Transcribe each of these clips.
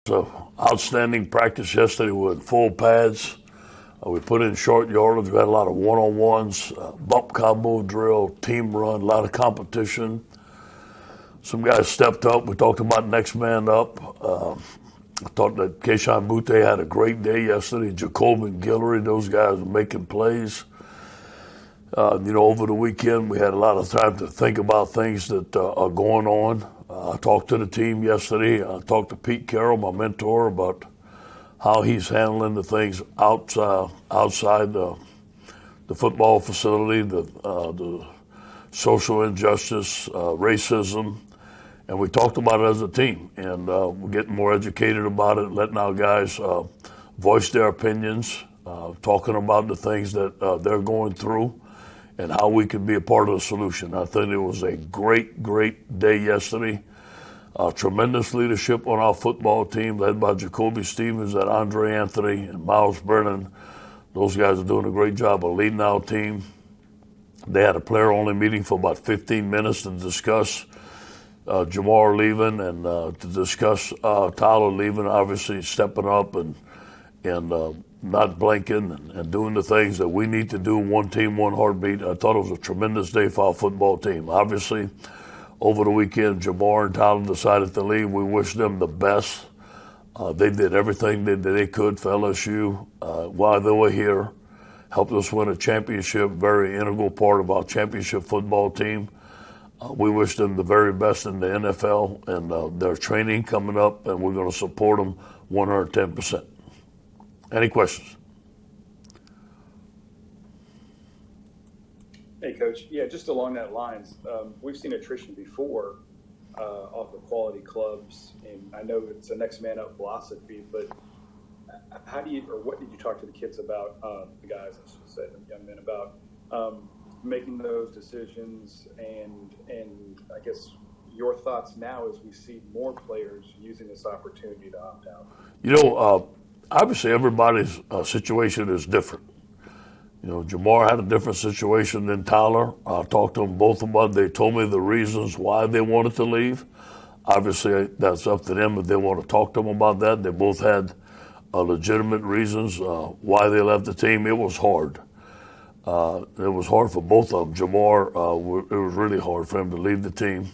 So outstanding practice yesterday with full pads. We put in short yardage. We had a lot of one-on-ones, bump combo drill, team run, a lot of competition. Some guys stepped up. We talked about next man up. I thought that Keishon Butte had a great day yesterday. Jacobin Guillory, those guys were making plays. Over the weekend, we had a lot of time to think about things that are going on. I talked to the team yesterday. I talked to Pete Carroll, my mentor, about how he's handling the things outside the football facility, the social injustice, racism, and we talked about it as a team. And we're getting more educated about it, letting our guys voice their opinions, talking about the things that they're going through, and how we can be a part of the solution. I think it was a great, great day yesterday. Tremendous leadership on our football team, led by Jacoby Stevens and Andre Anthony and Miles Brennan. Those guys are doing a great job of leading our team. They had a player-only meeting for about 15 minutes to discuss JaMarr leaving and to discuss Tyler leaving, obviously stepping up and not blinking and doing the things that we need to do, one team, one heartbeat. I thought it was a tremendous day for our football team. Obviously, over the weekend, JaMarr and Tyler decided to leave. We wish them the best. They did everything that they could for LSU while they were here, helped us win a championship, very integral part of our championship football team. We wish them the very best in the NFL and their training coming up, and we're going to support them 110%. Any questions? Hey, Coach. Yeah, just along that lines, we've seen attrition before off of quality clubs, and I know it's a next man up philosophy, but what did you talk to the kids about, the guys, I should say, the young men, about making those decisions, and I guess your thoughts now as we see more players using this opportunity to opt out? Obviously, everybody's situation is different. JaMarr had a different situation than Tyler. I talked to them both about it. They told me the reasons why they wanted to leave. Obviously, that's up to them if they want to talk to them about that. They both had legitimate reasons why they left the team. It was hard. It was hard for both of them. JaMarr, it was really hard for him to leave the team.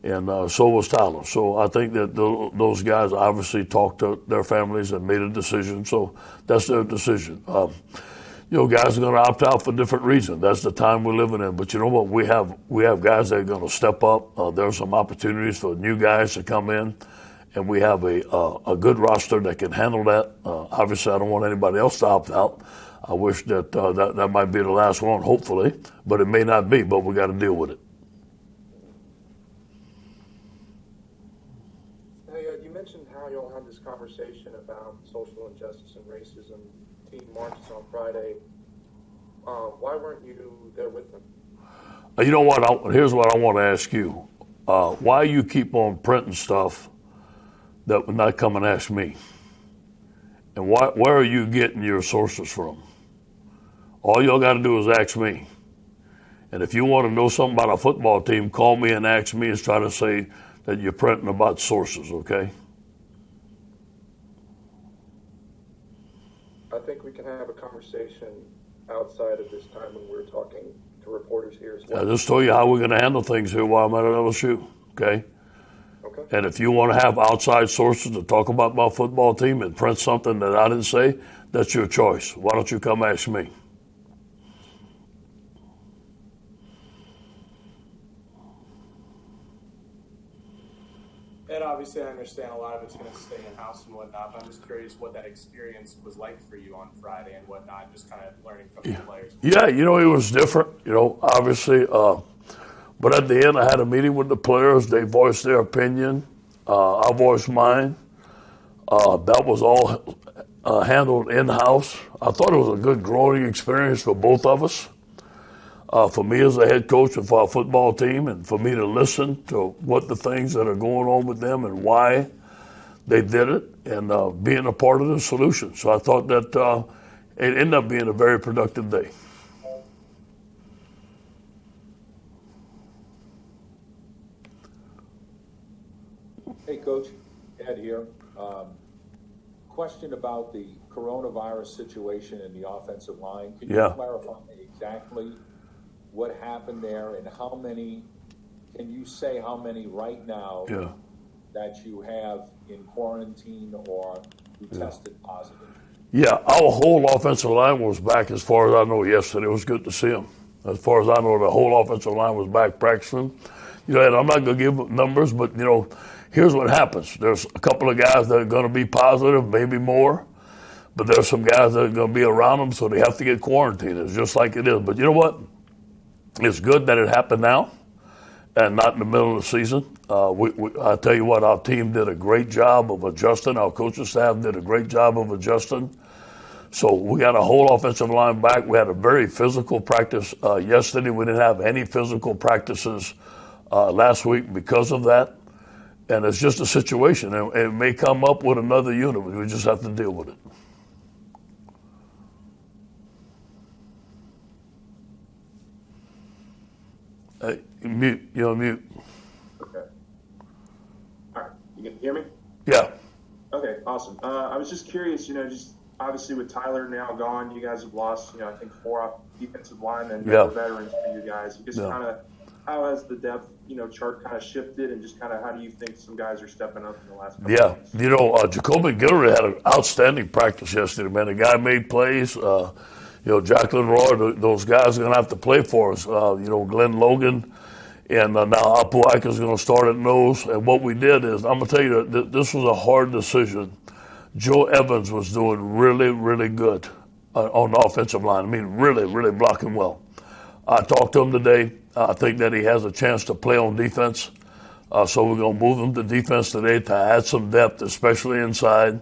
And so was Tyler. So I think that those guys obviously talked to their families and made a decision. So that's their decision. Guys are going to opt out for different reasons. That's the time we're living in. But you know what? We have guys that are going to step up. There are some opportunities for new guys to come in, and we have a good roster that can handle that. Obviously, I don't want anybody else to opt out. I wish that that might be the last one, hopefully, but it may not be. But we got to deal with it. You mentioned how y'all had this conversation about social injustice and racism. Team marches on Friday. Why weren't you there with them? You know what? Here's what I want to ask you. Why you keep on printing stuff that would not come and ask me? And where are you getting your sources from? All y'all got to do is ask me. And if you want to know something about a football team, call me and ask me and try to say that you're printing about sources, okay? I think we can have a conversation outside of this time when we're talking to reporters here as well. I just told you how we're going to handle things here while I'm at LSU, okay? Okay. And if you want to have outside sources to talk about my football team and print something that I didn't say, that's your choice. Why don't you come ask me? And obviously, I understand a lot of it's going to stay in-house and whatnot, but I'm just curious what that experience was like for you on Friday and whatnot, just kind of learning from the players. Yeah, it was different, obviously. But at the end, I had a meeting with the players. They voiced their opinion. I voiced mine. That was all handled in-house. I thought it was a good growing experience for both of us. For me as a head coach and for our football team, and for me to listen to what the things that are going on with them and why they did it, and being a part of the solution. So I thought that it ended up being a very productive day. Hey, Coach, Ed here. Question about the coronavirus situation in the offensive line. Can you Yeah. clarify exactly what happened there and how many, can you say how many right now Yeah. that you have in quarantine or who tested positive? Yeah, our whole offensive line was back as far as I know yesterday. It was good to see them. As far as I know, the whole offensive line was back practicing. You know, and I'm not going to give numbers, but, you know, here's what happens. There's a couple of guys that are going to be positive, maybe more, but there's some guys that are going to be around them, so they have to get quarantined. It's just like it is. But you know what? It's good that it happened now and not in the middle of the season. I tell you what, our team did a great job of adjusting. Our coaching staff did a great job of adjusting. So we got a whole offensive line back. We had a very physical practice yesterday. We didn't have any physical practices last week because of that. And it's just a situation. And it may come up with another unit. We just have to deal with it. Hey, mute. You're on mute. Okay. All right. You can hear me? Yeah. Okay, awesome. I was just curious, just obviously with Tyler now gone, you guys have lost, I think 4 defensive linemen that were veterans for you guys. Just kind of, how has the depth, chart kind of shifted, and just kind of how do you think some guys are stepping up in the last couple of weeks? Jacoby Guillory had an outstanding practice yesterday, man. The guy made plays. Jacqueline Roy, those guys are going to have to play for us. Glenn Logan, and now Apu Ika is going to start at nose. And what we did is, I'm going to tell you, this was a hard decision. Joe Evans was doing really, really good on the offensive line. I mean, really, really blocking well. I talked to him today. I think that he has a chance to play on defense. So we're going to move him to defense today to add some depth, especially inside.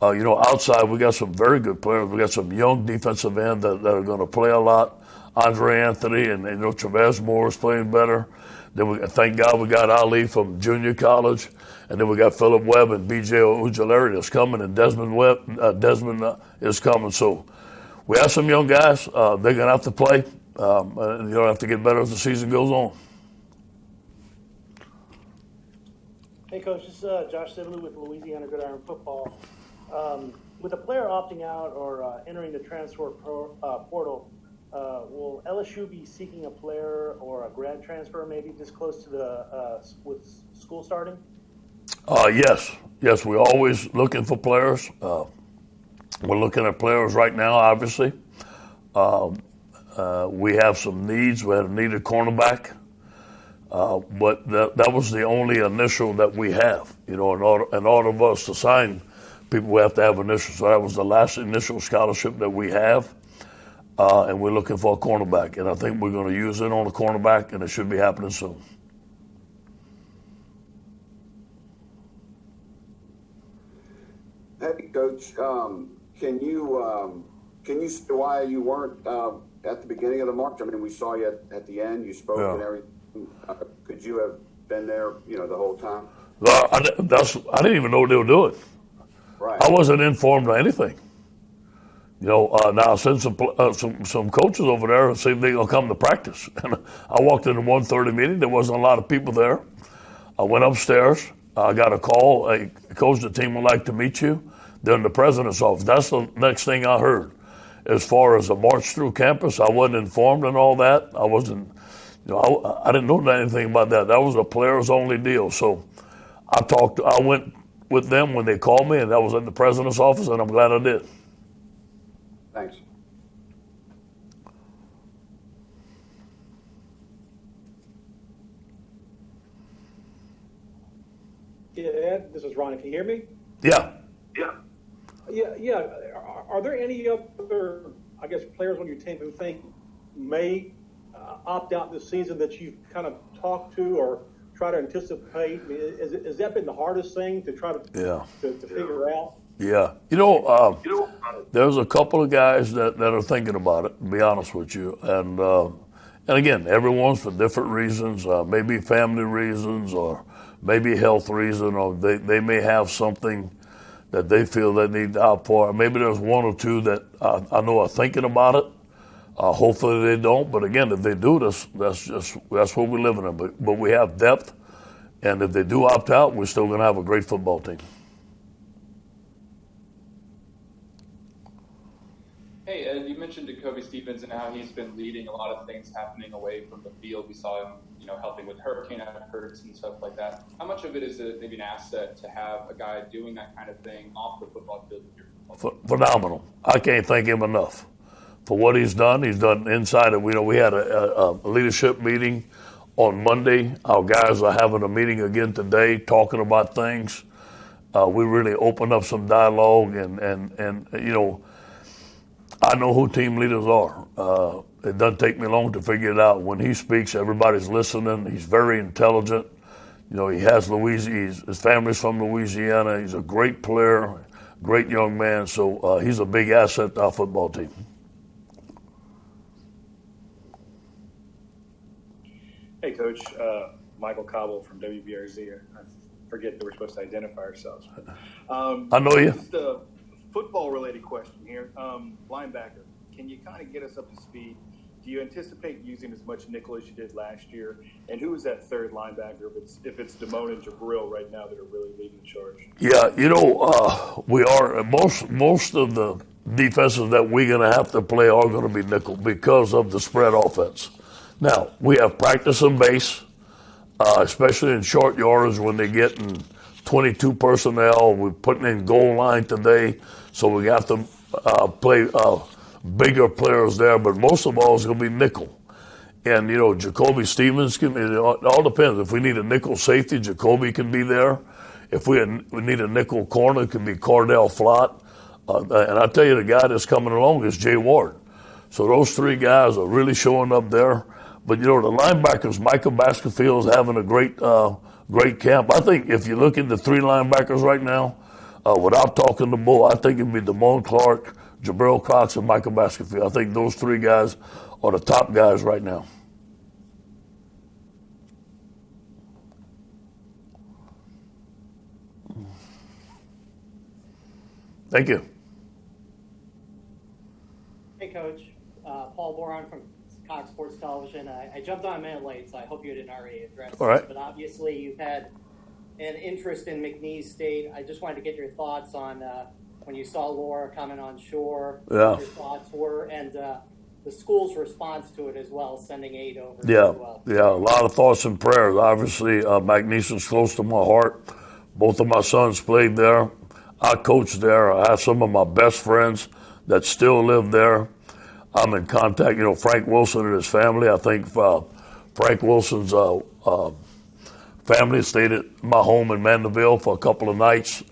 Outside, we got some very good players. We got some young defensive end that are going to play a lot. Andre Anthony and Chavez Moore is playing better. Then thank God we got Ali from junior college. And then we got Philip Webb and B.J. Ojulari that's coming, and Desmond is coming. So we have some young guys. They're going to have to play. And you'll have to get better as the season goes on. Hey, Coach, this is Josh Sibley with Louisiana Gridiron Football. With a player opting out or entering the transfer portal, will LSU be seeking a player or a grad transfer maybe this close to with school starting? Yes, we're always looking for players. We're looking at players right now, obviously. We have some needs. We had a needed cornerback. But that was the only initial that we have. In order for us to sign people, we have to have initials. So that was the last initial scholarship that we have. And we're looking for a cornerback. And I think we're going to use it on a cornerback, and it should be happening soon. Hey, Coach, can you say why you weren't at the beginning of the march? I mean, we saw you at the end. You spoke and everything. Could you have been there, the whole time? Well, I didn't even know what they were doing. Right. I wasn't informed of anything. Now I sent some coaches over there and see if they're going to come to practice. And I walked in the 1:30 meeting. There wasn't a lot of people there. I went upstairs. I got a call. Hey, Coach, the team would like to meet you. They're in the president's office. That's the next thing I heard. As far as the march through campus, I wasn't informed and all that. I wasn't, I didn't know anything about that. That was a players only deal. So I went with them when they called me, and that was at the president's office, and I'm glad I did. Thanks. Yeah, Ed, this is Ronnie. Can you hear me? Yeah. Yeah. Are there any other, players on your team who think may opt out this season that you've kind of talked to or try to anticipate? I mean, has that been the hardest thing to try to figure out? Yeah. There's a couple of guys that are thinking about it, to be honest with you. And again, everyone's for different reasons, maybe family reasons or maybe health reason, or they may have something that they feel they need to opt for. Maybe there's one or two that I know are thinking about it. Hopefully they don't. But again, if they do, that's what we're living in. But we have depth. And if they do opt out, we're still going to have a great football team. Hey, Ed, you mentioned Jacoby Stevens and how he's been leading a lot of things happening away from the field. We saw him, helping with hurricane efforts and stuff like that. How much of it is maybe an asset to have a guy doing that kind of thing off the football field with your football team? Phenomenal. I can't thank him enough for what he's done. He's done inside of, we had a leadership meeting on Monday. Our guys are having a meeting again today talking about things. We really opened up some dialogue and I know who team leaders are. It doesn't take me long to figure it out. When he speaks, everybody's listening. He's very intelligent. He has his family's from Louisiana. He's a great player, great young man. So he's a big asset to our football team. Hey, Coach. Michael Cobble from WBRZ. I forget that we're supposed to identify ourselves. I know you. Just a football-related question here. Linebacker, can you kind of get us up to speed? Do you anticipate using as much nickel as you did last year? And who is that third linebacker if it's Damone and Jabril right now that are really leading the charge? Yeah, we are. Most of the defenses that we're going to have to play are going to be nickel because of the spread offense. Now, we have practice and base, especially in short yardage when they're getting 22 personnel. We're putting in goal line today, so we have to play bigger players there. But most of all, it's going to be nickel. And, Jacoby Stevens, it all depends. If we need a nickel safety, Jacoby can be there. If we need a nickel corner, it can be Cordell Flott. And I tell you, the guy that's coming along is Jay Ward. So those three guys are really showing up there. But, the linebackers, Michael Baskerville is having a great camp. I think if you look at the three linebackers right now, without talking to Bull, I think it'd be Damone Clark, Jabril Cox, and Michael Baskerville. I think those three guys are the top guys right now. Thank you. Hey, Coach. Paul Boron from Cox Sports Television. I jumped on a minute late, so I hope you didn't already address All right. this. But obviously, you've had an interest in McNeese State. I just wanted to get your thoughts on when you saw Laura coming on shore, Yeah. what your thoughts were, and the school's response to it as well, sending aid over. Yeah, a lot of thoughts and prayers. Obviously, McNeese is close to my heart. Both of my sons played there. I coached there. I have some of my best friends that still live there. I'm in contact, Frank Wilson and his family. I think Frank Wilson's family stayed at my home in Mandeville for a couple of nights.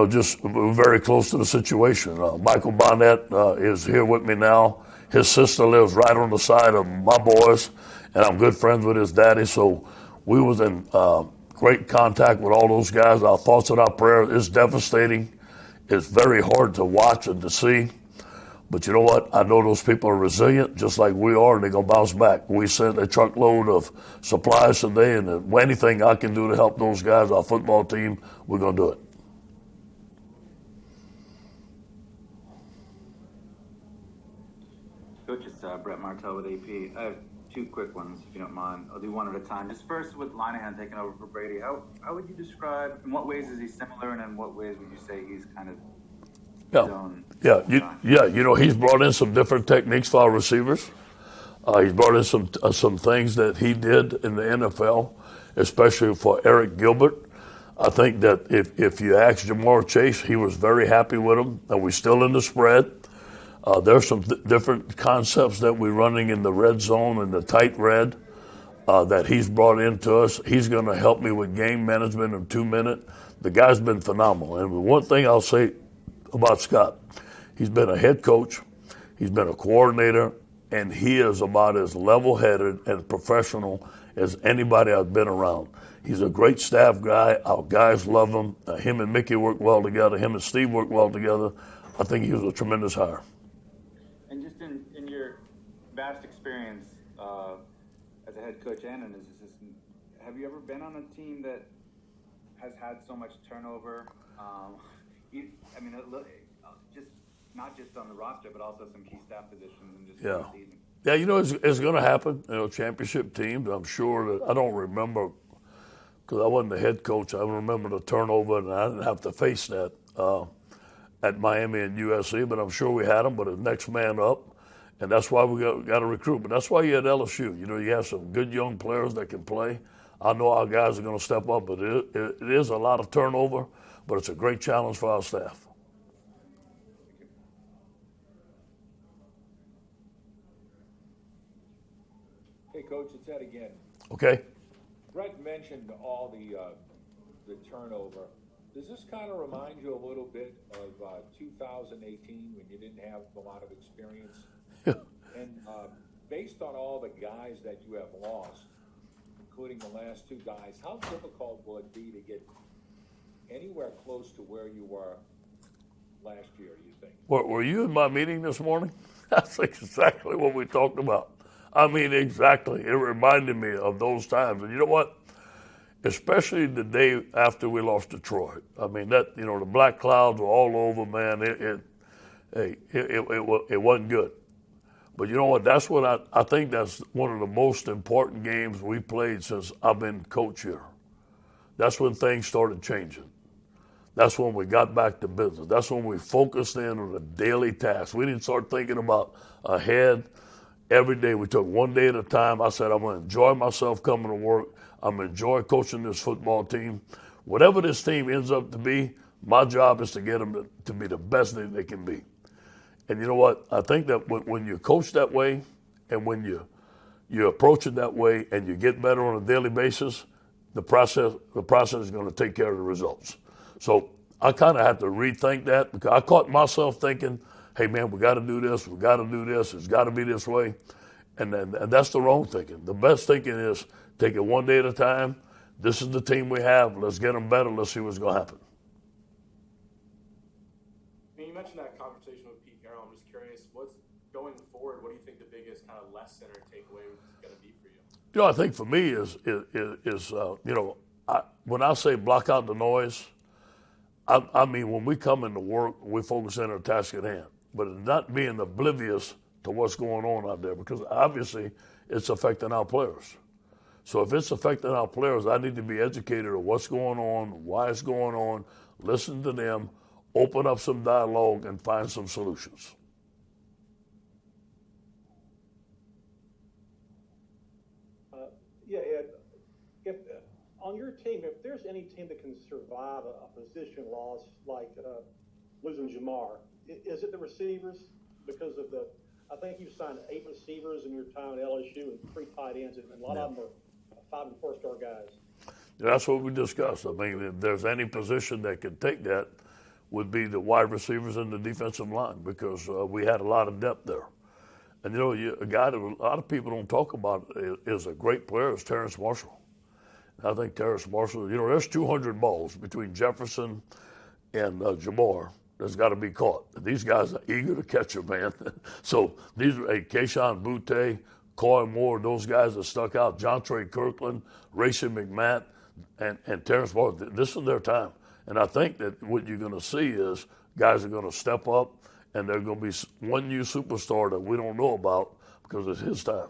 Just we're very close to the situation. Michael Bonnet is here with me now. His sister lives right on the side of my boys, and I'm good friends with his daddy. So we was in great contact with all those guys. Our thoughts and our prayers. It's devastating. It's very hard to watch and to see. But you know what? I know those people are resilient, just like we are, and they're going to bounce back. We sent a truckload of supplies today, and anything I can do to help those guys, our football team, we're going to do it. Coach, it's Brett Martell with AP. I have two quick ones, if you don't mind. I'll do one at a time. Just first, with Linehan taking over for Brady, how would you describe, in what ways is he similar, and in what ways would you say he's kind of he's brought in some different techniques for our receivers. He's brought in some things that he did in the NFL, especially for Eric Gilbert. I think that if you ask JaMarr Chase, he was very happy with him, and we're still in the spread. There's some different concepts that we're running in the red zone and the tight red that he's brought into us. He's going to help me with game management in 2 minutes. The guy's been phenomenal. And one thing I'll say about Scott, he's been a head coach, he's been a coordinator, and he is about as level-headed and professional as anybody I've been around. He's a great staff guy. Our guys love him. Him and Mickey work well together. Him and Steve work well together. I think he was a tremendous hire. And just in your vast experience as a head coach and an assistant, have you ever been on a team that has had so much turnover? Just not just on the roster, but also some key staff positions and just the season. Yeah, it's going to happen. Championship teams. I'm sure that I don't remember because I wasn't the head coach. I don't remember the turnover, and I didn't have to face that. at Miami and USC, but I'm sure we had them, but it's next man up. And that's why we got to recruit. But that's why you're at LSU. You know, you have some good young players that can play. I know our guys are going to step up, but it is a lot of turnover, but it's a great challenge for our staff. Hey, Coach, it's Ed again. Okay. Brett mentioned all the turnover. Does this kind of remind you a little bit of 2018 when you didn't have a lot of experience? And based on all the guys that you have lost, including the last two guys, how difficult will it be to get anywhere close to where you were last year, you think? Were you in my meeting this morning? That's exactly what we talked about. I mean, exactly. It reminded me of those times. And you know what? Especially the day after we lost Detroit. I mean, that, you know, the black clouds were all over, man. It wasn't good. But you know what? That's what I think that's one of the most important games we played since I've been coach here. That's when things started changing. That's when we got back to business. That's when we focused in on the daily tasks. We didn't start thinking about ahead. Every day we took one day at a time. I said, I'm going to enjoy myself coming to work. I'm going to enjoy coaching this football team. Whatever this team ends up to be, my job is to get them to be the best that they can be. And you know what? I think that when you coach that way and when you approach it that way and you get better on a daily basis, the process is going to take care of the results. So I kind of have to rethink that because I caught myself thinking, hey, man, we got to do this. We got to do this. It's got to be this way. And that's the wrong thinking. The best thinking is take it one day at a time. This is the team we have. Let's get them better. Let's see what's going to happen. You mentioned that conversation with Pete Carroll. I'm just curious, what's going forward? What do you think the biggest kind of lesson or takeaway is going to be for you? You know, I think for me is you know, when I say block out the noise, I mean when we come into work, we focus in on the task at hand, but it's not being oblivious to what's going on out there because obviously it's affecting our players. So if it's affecting our players, I need to be educated on what's going on, why it's going on, listen to them, open up some dialogue, and find some solutions. Yeah, Ed, if on your team, if there's any team that can survive a position loss like losing JaMarr, is it the receivers? Because of I think you've signed 8 receivers in your time at LSU and 3 tight ends, and a lot of them are 5- and 4-star guys. That's what we discussed. I mean, if there's any position that could take that, would be the wide receivers and the defensive line because we had a lot of depth there. And, you know, a guy that a lot of people don't talk about is a great player is Terrence Marshall. And I think Terrence Marshall, you know, there's 200 balls between Jefferson and JaMarr that's got to be caught. These guys are eager to catch them, man. So these are Keyshawn Butte, Coy Moore, those guys that stuck out, Jontre Kirkland, Racing McMatt, and Terrence Marshall. This is their time. And I think that what you're going to see is guys are going to step up, and there's going to be one new superstar that we don't know about because it's his time.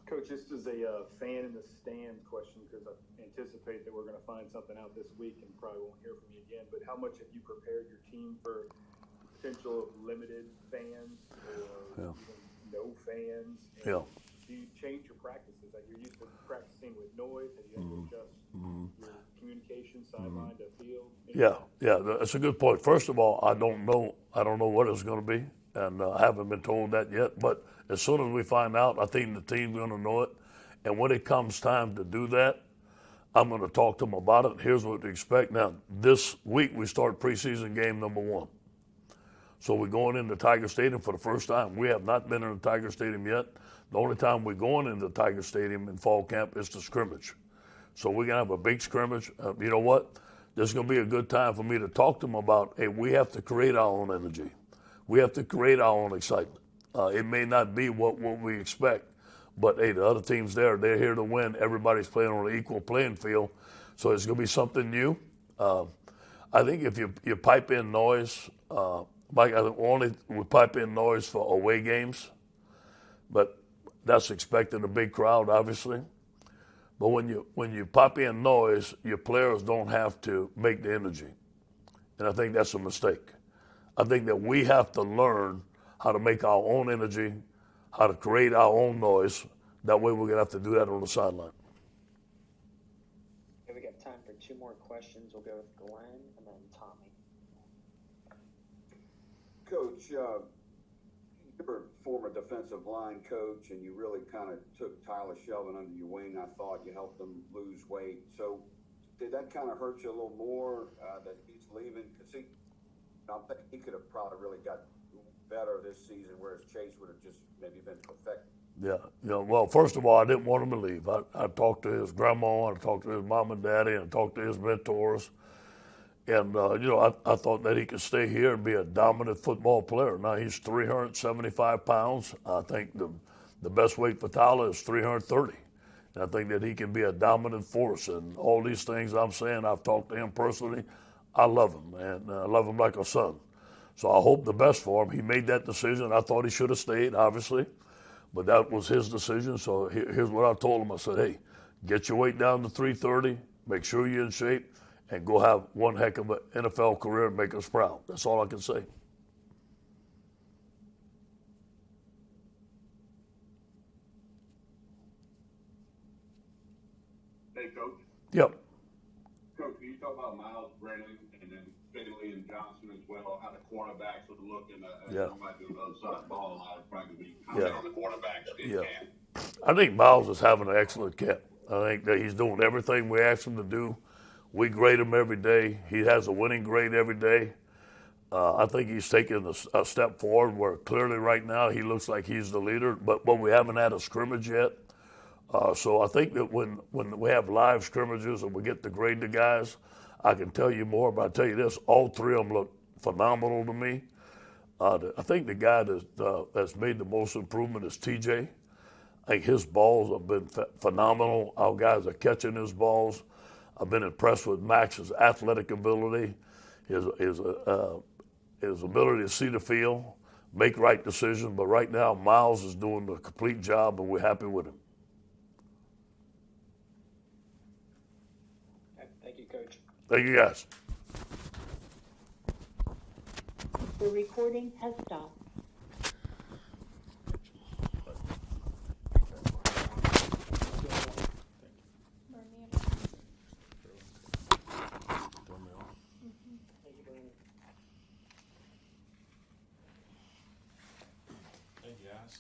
Coach, this is a fan in the stands question because I anticipate that we're going to find something out this week and probably won't hear from you again. But how much have you prepared your team for potential of limited fans or even no fans? And do you change your practices? Like you're used to practicing with noise, and you have to adjust your communication sideline to field. Yeah, that's a good point. First of all, I don't know what it's going to be, and I haven't been told that yet. But as soon as we find out, I think the team's going to know it. And when it comes time to do that, I'm going to talk to them about it. Here's what to expect. Now, this week we start preseason game number 1. So we're going into Tiger Stadium for the first time. We have not been in the Tiger Stadium yet. The only time we're going into Tiger Stadium in fall camp is to scrimmage. So we're going to have a big scrimmage. You know what? This is going to be a good time for me to talk to them about, hey, we have to create our own energy. We have to create our own excitement. It may not be what we expect, but, hey, the other team's there. They're here to win. Everybody's playing on an equal playing field. So it's going to be something new. I think if you pipe in noise, Mike, I think we pipe in noise for away games, but that's expecting a big crowd, obviously. But when you pop in noise, your players don't have to make the energy. And I think that's a mistake. I think that we have to learn how to make our own energy, how to create our own noise. That way we're going to have to do that on the sideline. Okay, we got time for 2 more questions. We'll go with Glenn and then Tommy. Coach, you're a former defensive line coach, and you really kind of took Tyler Sheldon under your wing. I thought you helped him lose weight. So did that kind of hurt you a little more that he's leaving? Because I think he could have probably really got better this season, whereas Chase would have just maybe been perfect. Yeah. Well, first of all, I didn't want him to leave. I talked to his grandma, I talked to his mom and daddy, and talked to his mentors. And, I thought that he could stay here and be a dominant football player. Now, he's 375 pounds. I think the best weight for Tyler is 330. And I think that he can be a dominant force. And all these things I'm saying, I've talked to him personally. I love him, and I love him like a son. So I hope the best for him. He made that decision. I thought he should have stayed, obviously. But that was his decision. So here's what I told him. I said, hey, get your weight down to 330. Make sure you're in shape. And go have one heck of an NFL career and make us proud. That's all I can say. Hey, Coach. Yep. Coach, can you talk about Miles, Brennan, and then Finley and Johnson as well, how the cornerbacks are looking at somebody on the other side of the ball, a lot of practically on the cornerbacks in camp? I think Miles is having an excellent camp. I think that he's doing everything we asked him to do. We grade him every day. He has a winning grade every day. I think he's taken a step forward where clearly right now he looks like he's the leader, but we haven't had a scrimmage yet. So I think that when we have live scrimmages and we get to grade the guys, I can tell you more, but I'll tell you this, all 3 of them look phenomenal to me. I think the guy that's made the most improvement is TJ. I think his balls have been phenomenal. Our guys are catching his balls. I've been impressed with Max's athletic ability, his ability to see the field, make right decisions. But right now, Miles is doing a complete job, and we're happy with him. Thank you, Coach. Thank you, guys. The recording has stopped. Thank you, guys.